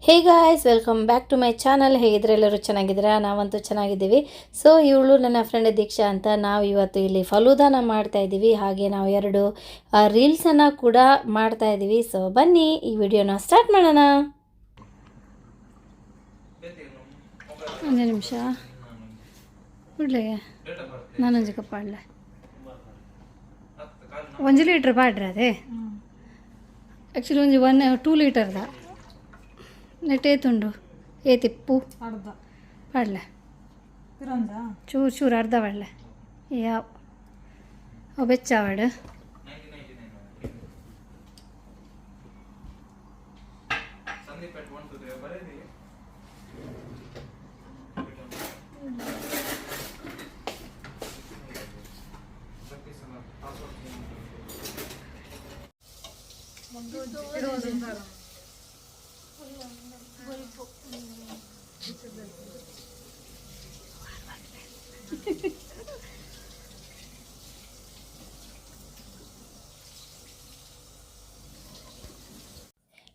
Hey guys, welcome back to my channel. ಹೇಗಿದ್ರೆ ಎಲ್ಲರೂ ಚೆನ್ನಾಗಿದ್ದೀರಾ? ನಾವಂತೂ ಚೆನ್ನಾಗಿದ್ದೀವಿ. ಸೊ ಇವಳು ನನ್ನ ಫ್ರೆಂಡ್ ದೀಕ್ಷಾ ಅಂತ. ನಾವು ಇವತ್ತು ಇಲ್ಲಿ ಫಲೂದಾನ ಮಾಡ್ತಾ ಇದ್ದೀವಿ. ಹಾಗೆ ನಾವು 2 ರೀಲ್ಸನ್ನು ಕೂಡ ಮಾಡ್ತಾ ಇದ್ದೀವಿ. ಸೊ ಬನ್ನಿ ಈ ವಿಡಿಯೋನ ಸ್ಟಾರ್ಟ್ ಮಾಡೋಣ. ಒಂದು ನಿಮಿಷ ಬಿಡ್ಲೆ, ನಾನೊಂದು ಕಪ್ ಪಾಡ್ಲೆ 1 ಲೀಟ್ರ್ ಪಾಡ್ರೆ ಅದೇ ಆ್ಯಕ್ಚುಲಿ 2 ಲೀಟರ್ದ ನೆಟ್ ಏತುಂಡು ಏತಿಪ್ಪು ಅರ್ಧ ಪಾಡ್ಲೆ ಚೂರು ಚೂರು ಅರ್ಧ ಪಾಡ್ಲೆ ಯಾವ ಅವು ಬೆಚ್ಚಾವಾಡು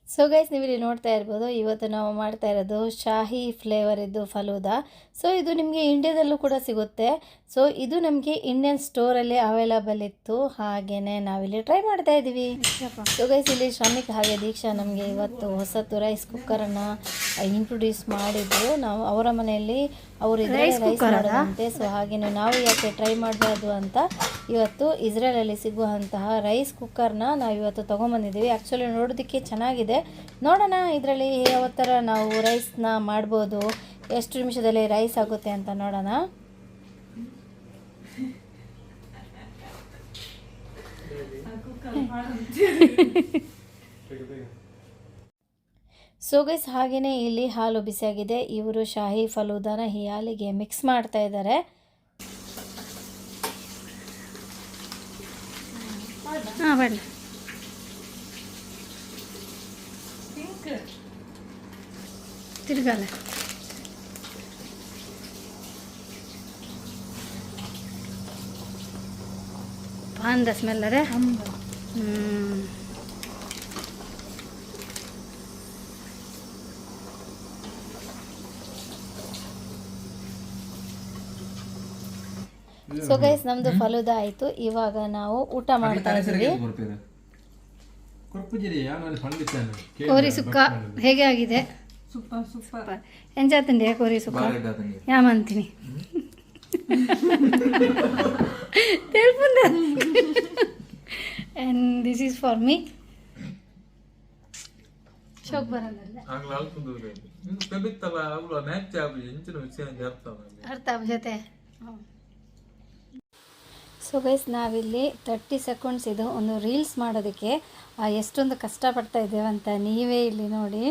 ಸೊ ಗೈಸ್, ನೀವಿಲ್ಲಿ ನೋಡ್ತಾ ಇರ್ಬೋದು, ಇವತ್ತು ನಾವು ಮಾಡ್ತಾ ಇರೋದು ಶಾಹಿ ಫ್ಲೇವರ್ ಇದ್ದು ಫಲೂದಾ. ಸೊ ಇದು ನಿಮಗೆ ಇಂಡಿಯಾದಲ್ಲೂ ಕೂಡ ಸಿಗುತ್ತೆ. ಸೊ ಇದು ನಮಗೆ ಇಂಡಿಯನ್ ಸ್ಟೋರಲ್ಲಿ ಅವೈಲಬಲ್ ಇತ್ತು. ಹಾಗೆಯೇ ನಾವಿಲ್ಲಿ ಟ್ರೈ ಮಾಡ್ತಾ ಇದ್ದೀವಿ. ಸೊ ಗೈಸ್, ಇಲ್ಲಿ ಶ್ರಮಿಕ್ ಹಾಗೆ ದೀಕ್ಷಾ ನಮಗೆ ಇವತ್ತು ಹೊಸತು ರೈಸ್ ಕುಕ್ಕರನ್ನು ಇಂಟ್ರೊಡ್ಯೂಸ್ ಮಾಡಿದ್ರು. ನಾವು ಅವರ ಮನೆಯಲ್ಲಿ ಅವರು ರೈಸ್ ಮಾಡೋದಂತೆ. ಸೊ ಹಾಗೆಯೇ ನಾವು ಯಾಕೆ ಟ್ರೈ ಮಾಡಬಾರ್ದು ಅಂತ ಇವತ್ತು ಇಸ್ರೇಲಲ್ಲಿ ಸಿಗುವಂತಹ ರೈಸ್ ಕುಕ್ಕರ್ನ ನಾವು ಇವತ್ತು ತೊಗೊಂಬಂದಿದ್ದೀವಿ. ಆ್ಯಕ್ಚುಲಿ ನೋಡೋದಕ್ಕೆ ಚೆನ್ನಾಗಿದೆ. ನೋಡೋಣ ಇದರಲ್ಲಿ ಯಾವ ಥರ ನಾವು ರೈಸ್ನ ಮಾಡ್ಬೋದು, ಎಷ್ಟು ನಿಮಿಷದಲ್ಲಿ ರೈಸ್ ಆಗುತ್ತೆ ಅಂತ ನೋಡೋಣ. ಸೊ ಗೈಸ್, ಹಾಗೆಯೇ ಇಲ್ಲಿ ಹಾಲು ಬಿಸಿಯಾಗಿದೆ. ಇವರು ಶಾಹಿ ಫಲೂದಾನ ಈ ಹಾಲಿಗೆ ಮಿಕ್ಸ್ ಮಾಡ್ತಾ ಇದ್ದಾರೆ. ಹಾಂ ಬರಲಿ ತಿರ್ಗಲ್ಲ ಪಾನ್ದ ಸ್ಮೆಲ್ ಅದೇ. ಸೊ ಗೈಸ್, ನಮ್ದು ಫಲೂದಾ ಆಯಿತು. ಇವಾಗ ನಾವು ಊಟ ಮಾಡ್ತಾ ಇದ್ದೀವಿ. ಕೋರಿ ಸುಕ್ಕ ಹೇಗೆ ಆಗಿದೆ? Super super. ಎಂಜಾತಂಡಿ ಕೋರಿ ಸುಕ್ಕ ಯಾಮಂತೀನಿ and this is for me. ಶೋಕ್ ಬರಲ್ಲ ಅರ್ಥ ಜೊತೆ. ಸೊ ಗೈಸ್, ನಾವಿಲ್ಲಿ 30 ಸೆಕೆಂಡ್ಸ್ ಇದು ಒಂದು ರೀಲ್ಸ್ ಮಾಡೋದಕ್ಕೆ ಎಷ್ಟೊಂದು ಕಷ್ಟಪಡ್ತಾ ಇದ್ದೇವೆ ಅಂತ ನೀವೇ ಇಲ್ಲಿ ನೋಡಿ.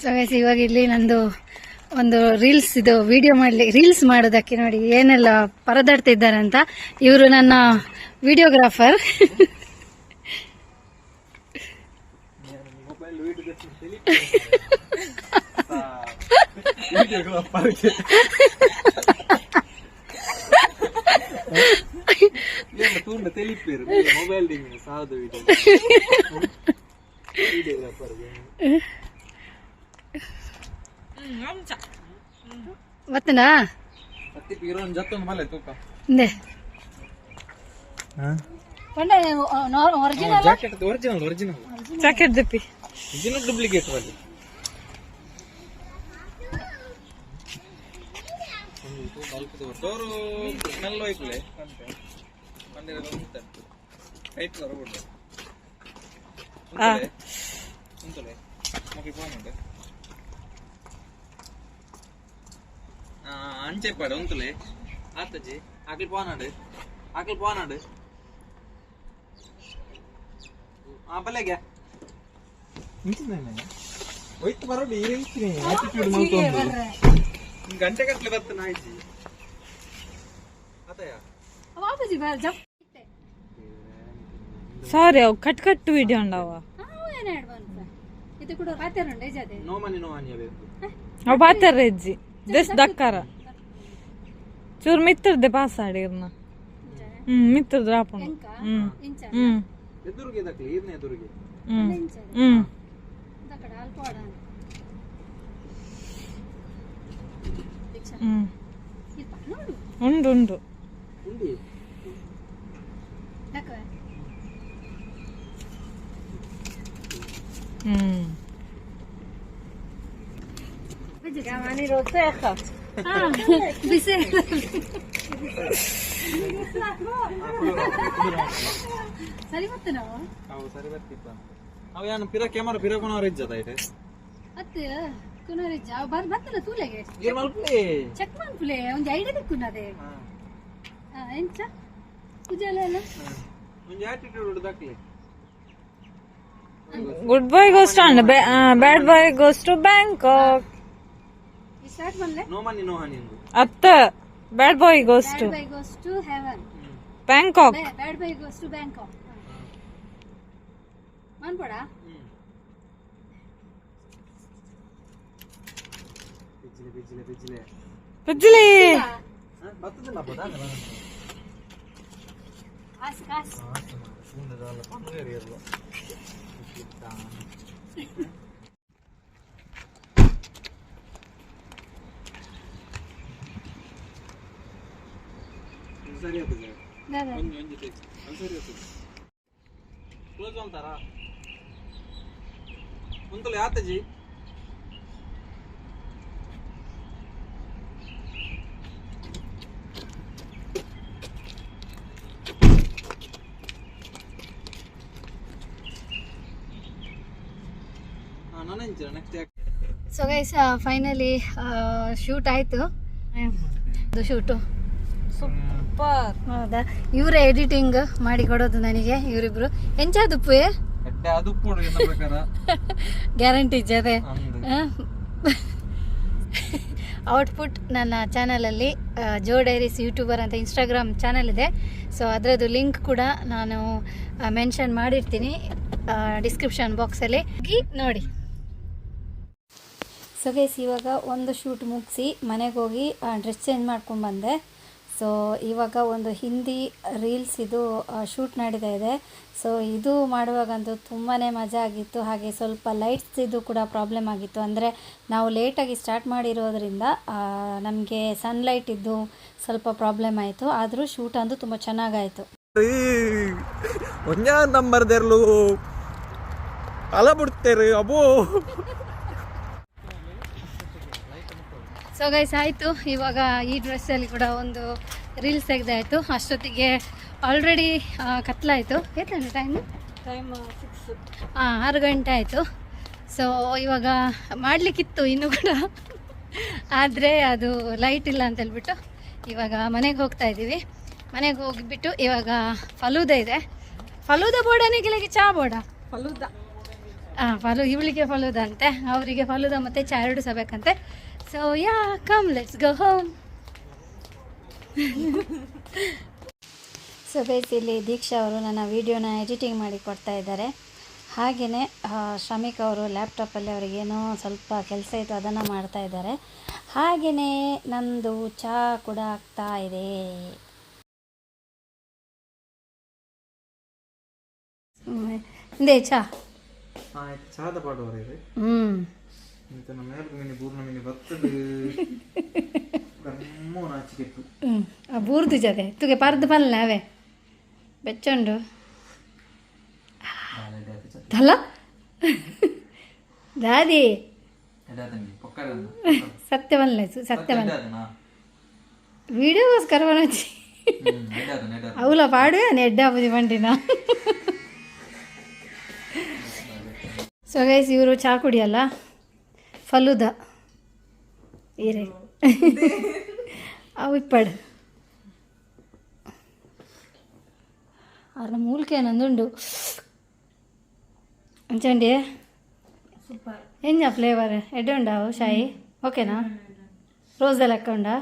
ಸೊ ಗೈಸ್, ಇವಾಗ ಇಲ್ಲಿ ನಂದು ಒಂದು ರೀಲ್ಸ್ ಇದು ವಿಡಿಯೋ ರೀಲ್ಸ್ ಮಾಡೋದಕ್ಕೆ ನೋಡಿ ಏನೆಲ್ಲ ಪರದಾಡ್ತಾ ಇದ್ದಾರೆ ಅಂತ. ಇವರು ನನ್ನ ವಿಡಿಯೋಗ್ರಾಫರ್. ಮತ್ತನಾ ಜಾಕೆಟ್ ದಪ್ಪಿ ಡೂಪ್ಲಿಕೇಟ್ ಅಂಚೆಪಾಡು ಉಂತುಲೆ ಆತಜಿ ಆಕಲ್ ಪಾನಾಡು ಬಲ್ಲೆಗೆ ಒಯ್ತು ಬರೋಡಿ ಗಂಟೆ ಗಟ್ಟಲೆ ಬರ್ತಾನೆ ಆಯ್ತು ಆತಯ್ಯ ಸಾರಿ ಅವು ಕಟ್ ಕಟ್ ವಿಡಿಯೋ ಉಂಡವ ಇದು ಕೂಡ ಪಾತೆರುಂಡೆ ಜದೆ ನೋಮನಿ ನೋಮನಿ ಬೇಕು ಅವ್ ಪಾತೆರ್ ಎಜ್ಜಿ ದೆಸ್ ದಕ್ಕರ ಚೂರ್ ಮಿತ್ರದೆ ಪಾಸ್ ಆಡಿರ್ನ ಮಿತ್ರದ ರಾಪುಂಡು ಎದುರಿಗೆ ದಕ್ಲಿ ಈರ್ನ ಎದುರಿಗೆ ದಕಡ ಅಲ್ಪಾಡ ಉಂಡು ಉಂಡು ಉಂಡಿ אני רוצה אחד. בסדר. ಸರಿ ಮತ್ತೆ ನಾವು ಅವು ಸರಿ ಬರ್ತಿಪ್ಪ ಅವು ಏನು ಪಿರ ಕ್ಯಾಮರಾ ಪಿರ ಕೊನವರ ಇಜ್ಜದ ಐತೆ ಅತ್ತೆ ಕುನರಿಜ್ಜ ಬರ್ತಲ್ಲ ತೂಲೆಗೆ ಇರ್ ಮಲ್ಪಲೆ ಚೆಕ್ ಮಾಡ್ಪುಲೆ ಒಂದು ಐಡಿಯಾ ದಿಕ್ಕುನದೆ ಎಂಚ ಪೂಜೆಲ್ಲ ಎಲ್ಲ ಒಂದು ಆಟಿಟ್ಯೂಡ್ ದಕ್ಲಿ good boy goes to bad boy goes to Bangkok start ಮಾಡ್ಲೆ ನೋಮನಿ ನೋಹನಿ ಎಂದು ಅತ್ತ bad boy goes to bad boy goes to heaven Bangkok bad boy goes to Bangkok ಮಾನ್ಪಡ ಬಿಜ್ಜಿಲೆ ಬಿಜ್ಜಿಲೆ ಬಿಜ್ಜಿಲೆ ಬಿಜ್ಜಿಲಿ ಬತ್ತದಲ್ಲ ಬದ ಕಾಸ್ ಕಾಸ್ ಸುಂದರಲ್ಲ ಪಂಗೇರಿ ಇರಲ್ಲ ಸರಿ ಆಗ್ತದೆ ಒಂಜಿ ಒಂಜಿ ಟೇಕ್ ಅದು ಸರಿ ಆಗ್ತದೆ ಕ್ಲೋಸ್ ಅಂತಾರಾ ಒಂತಲ್ಲ ಯಾತಜಿ ನನಂಚ next so guys finally shoot ಆಯಿತು ಅದು ಶೂಟು ಸೂಪರ್ ಹೌದಾ ಇವರೇ ಎಡಿಟಿಂಗ್ ಮಾಡಿ ಕೊಡೋದು ನನಗೆ ಇವರಿಬ್ರು ಎಂಚಾದುಪ್ಪು ಎಡ್ಡೆ ಅದು ಪೋಡು ಎನ್ನ ಪ್ರಕಾರ ಗ್ಯಾರಂಟಿ ಜೊತೆ ಅಂದು ಔಟ್ಪುಟ್ ನನ್ನ ಚಾನಲಲ್ಲಿ ಜೋ ಡೈರೀಸ್ ಯೂಟ್ಯೂಬರ್ ಅಂತ ಇನ್ಸ್ಟಾಗ್ರಾಮ್ ಚಾನಲ್ ಇದೆ. ಸೊ ಅದರದ್ದು ಲಿಂಕ್ ಕೂಡ ನಾನು ಮೆನ್ಷನ್ ಮಾಡಿರ್ತೀನಿ ಡಿಸ್ಕ್ರಿಪ್ಷನ್ ಬಾಕ್ಸಲ್ಲಿ ನೋಡಿ. ಸೊ ಗೈಸ್ ಇವಾಗ ಒಂದು ಶೂಟ್ ಮುಗಿಸಿ ಮನೆಗೆ ಹೋಗಿ ಡ್ರೆಸ್ ಚೇಂಜ್ ಮಾಡ್ಕೊಂಡು ಬಂದೆ. ಸೊ ಇವಾಗ ಒಂದು ಹಿಂದಿ ರೀಲ್ಸ್ ಇದು ಶೂಟ್ ನಡೀತಾ ಇದೆ. ಸೊ ಇದು ಮಾಡುವಾಗಂತೂ ತುಂಬಾ ಮಜಾ ಆಗಿತ್ತು. ಹಾಗೆ ಸ್ವಲ್ಪ ಲೈಟ್ಸ್ ಇದು ಕೂಡ ಪ್ರಾಬ್ಲಮ್ ಆಗಿತ್ತು. ಅಂದರೆ ನಾವು ಲೇಟಾಗಿ ಸ್ಟಾರ್ಟ್ ಮಾಡಿರೋದ್ರಿಂದ ನಮಗೆ ಸನ್ಲೈಟ್ ಇದ್ದು ಸ್ವಲ್ಪ ಪ್ರಾಬ್ಲಮ್ ಆಯಿತು. ಆದರೂ ಶೂಟ್ ಅಂತೂ ತುಂಬ ಚೆನ್ನಾಗಾಯಿತು. ಒಂಜಾ ನಂಬರ್ದೆರ್ಲು ಅಲ ಬಿಡ್ತೇರಿ ಅಬ್ಬೋ. ಸೊ ಗೈಸ್ ಆಯಿತು. ಇವಾಗ ಈ ಡ್ರೆಸ್ಸಲ್ಲಿ ಕೂಡ ಒಂದು ರೀಲ್ಸ್ ತೆಗೆದಾಯಿತು. ಅಷ್ಟೊತ್ತಿಗೆ ಆಲ್ರೆಡಿ ಕತ್ಲಾಯಿತು. ಎತ್ತಂడి ಟೈಮು 6 ಗಂಟೆ ಆಯಿತು. ಸೊ ಇವಾಗ ಮಾಡಲಿಕ್ಕಿತ್ತು ಇನ್ನೂ ಕೂಡ, ಆದರೆ ಅದು ಲೈಟ್ ಇಲ್ಲ ಅಂತ ಹೇಳ್ಬಿಟ್ಟು ಇವಾಗ ಮನೆಗೆ ಹೋಗ್ತಾ ಇದ್ದೀವಿ. ಮನೆಗೆ ಹೋಗಿಬಿಟ್ಟು ಇವಾಗ ಫಲೂದ ಇದೆ. ಫಲೂದ ಬೋರ್ಡನೇ ಗಿಳಿಗೆ ಚಹಾ ಬೋರ್ಡ ಫಲೂದ ಇವಳಿಗೆ ಫಲೂದ ಅಂತೆ, ಅವರಿಗೆ ಫಲೂದ ಮತ್ತು ಚಹಾ ಎರಡು ಸಹ ಬೇಕಂತೆ. So yeah come let's go home. So guys ಇಲ್ಲಿ ದೀಕ್ಷಾ ಅವರು ನನ್ನ ವಿಡಿಯೋನ ಎಡಿಟಿಂಗ್ ಮಾಡಿ ಕೊಡ್ತಾ ಇದ್ದಾರೆ. ಹಾಗೆಯೇ ಶ್ರಮಿಕ್ ಅವರು ಲ್ಯಾಪ್ಟಾಪಲ್ಲಿ ಅವರಿಗೇನೋ ಸ್ವಲ್ಪ ಕೆಲಸ ಇತ್ತು, ಅದನ್ನು ಮಾಡ್ತಾ ಇದ್ದಾರೆ. ಹಾಗೆಯೇ ನಂದು ಚಹಾ ಕೂಡ ಆಗ್ತಾ ಇದೆ. ಇಂದೇ ಚಹಾ ಚಹಾದ ಪಾಡುವರೆ ಇದೆ. ಇಂತನ ಮೇಲ್ಕು ಮಿನಿ ಪೂರ್ಣ ಮಿನಿ ಬರ್ತದೆ ಗಮ್ಮೋ ನಾಚಿಕೆಟ್ಟು ಬೂರ್ದು ಜತೆ ತುಗೆ ಪರ್ದು ಪಲ್ಲೆ ಅವೇ ಬೆಚ್ಚಂಡು ತಲ್ಲ ದಾದಿ ಸತ್ಯವಲ್ಲ ಸತ್ಯವಲ್ಲ ವಿಡಿಯೋಗೋಸ್ಕರ ಬನಚ್ಚಿ ಅವಲ ಪಾಡುವೆ ನೆಡ್ಡ ಬುದಿ ಬಂಡಿನ. ಸೊ ಗೈಸ್ ಇವರು ಚಹಾ ಕುಡಿಯಲ್ಲ, ಫಲೂದ ಈರೆ ಅವು ಇಪ್ಪಡು ಅರ್ನ ಮೂಲ್ಕೆ ನಂದುಂಡು ಅಂಚಂಡಿ ಎಂಜ ಫ್ಲೇವರ್ ಎಡ್ಡೆ ಉಂಡಾವು ಶಾಯಿ ಓಕೆನಾ? ರೋಸ್ದ ಲೆಕ್ಕ ಉಂಡಾ?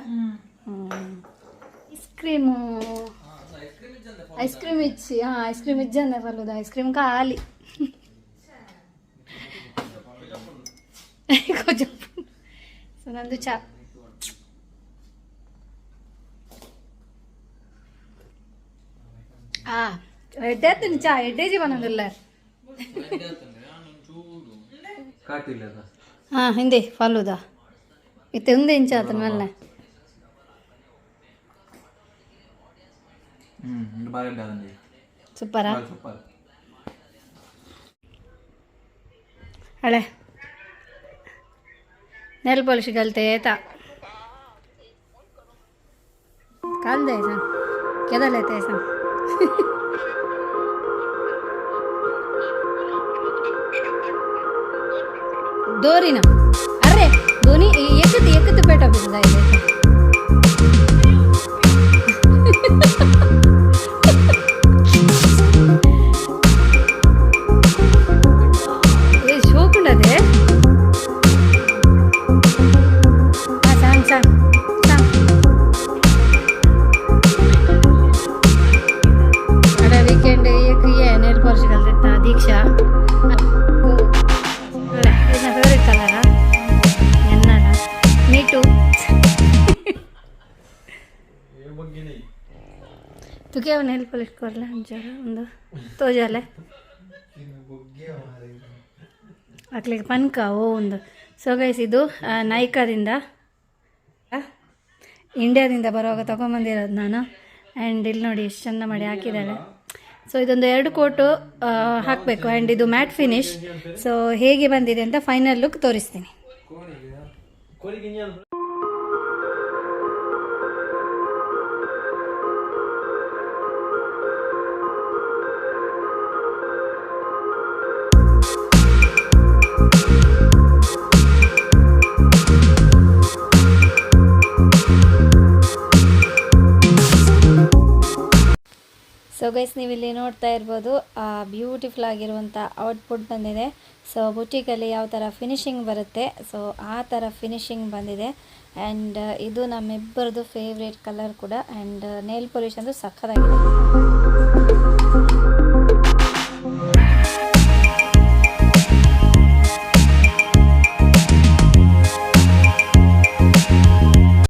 ಐಸ್ ಕ್ರೀಮ್ ಇಚ್ಚಿ ಐಸ್ ಕ್ರೀಮ್ ಇಜ್ಜಂದೆ ಫಲೂದ ಐಸ್ ಕ್ರೀಮ್ ಖಾಲಿ కొంచెం సో ನಂದು ಚಾ ಎಡ್ಡೆ ಚಾ ಎಡ್ಡೇಜಿ ಬಂದಿಲ್ಲ ಹಾಂ ಹಿಂದೆ ಫಾಲೂದಾ ಇತ್ತೆ ಒಂದೇ ಇಂಚ ಆತನ ಮೇಲೆ ಸೂಪರಾ ಹಳೆ नेल पॉलिश घालते येता काल द्यायचा केदा लेतायचा दोरी ना अरे दोन्ही एकच पेटा भिजला ये शोकुंडदे वीकेंड एक ये नेल पॉलिश घाल देता दीक्षा फेवरेट कलर एन्नाडा मी टू तू क्या नेल पॉलिश करला जरा ಒಂದು तो ಜಾಲೆ ಹಾಕ್ಲಿಕ್ಕೆ ಪನ್ಕ ಒಂದು ಸೊ ಗೈಸ್ ಇದು ನೈಕಾದಿಂದ ಇಂಡಿಯಾದಿಂದ ಬರುವಾಗ ತೊಗೊಂಬಂದಿರೋದು ನಾನು ಆ್ಯಂಡ್ ಇಲ್ಲಿ ನೋಡಿ ಎಷ್ಟು ಚೆಂದ ಮಾಡಿ ಹಾಕಿದ್ದಾಳೆ ಸೊ ಇದೊಂದು 2 ಕೋಟು ಹಾಕಬೇಕು ಆ್ಯಂಡ್ ಇದು ಮ್ಯಾಟ್ ಫಿನಿಶ್ ಸೊ ಹೇಗೆ ಬಂದಿದೆ ಅಂತ ಫೈನಲ್ ಲುಕ್ ತೋರಿಸ್ತೀನಿ ಸೊ ಗೈಸ್ ನೀವು ಇಲ್ಲಿ ನೋಡ್ತಾ ಇರ್ಬೋದು ಬ್ಯೂಟಿಫುಲ್ ಆಗಿರುವಂಥ ಔಟ್ಪುಟ್ ಬಂದಿದೆ ಸೊ ಬುಟೀಕಲ್ಲಿ ಯಾವ ಥರ ಫಿನಿಶಿಂಗ್ ಬರುತ್ತೆ ಸೊ ಆ ಥರ ಫಿನಿಶಿಂಗ್ ಬಂದಿದೆ ಆ್ಯಂಡ್ ಇದು ನಮ್ಮಿಬ್ಬರದು ಫೇವ್ರೇಟ್ ಕಲರ್ ಕೂಡ ಆ್ಯಂಡ್ ನೇಲ್ ಪಾಲಿಶ್ ಅಂದು ಸಖತ್ತಾಗಿದೆ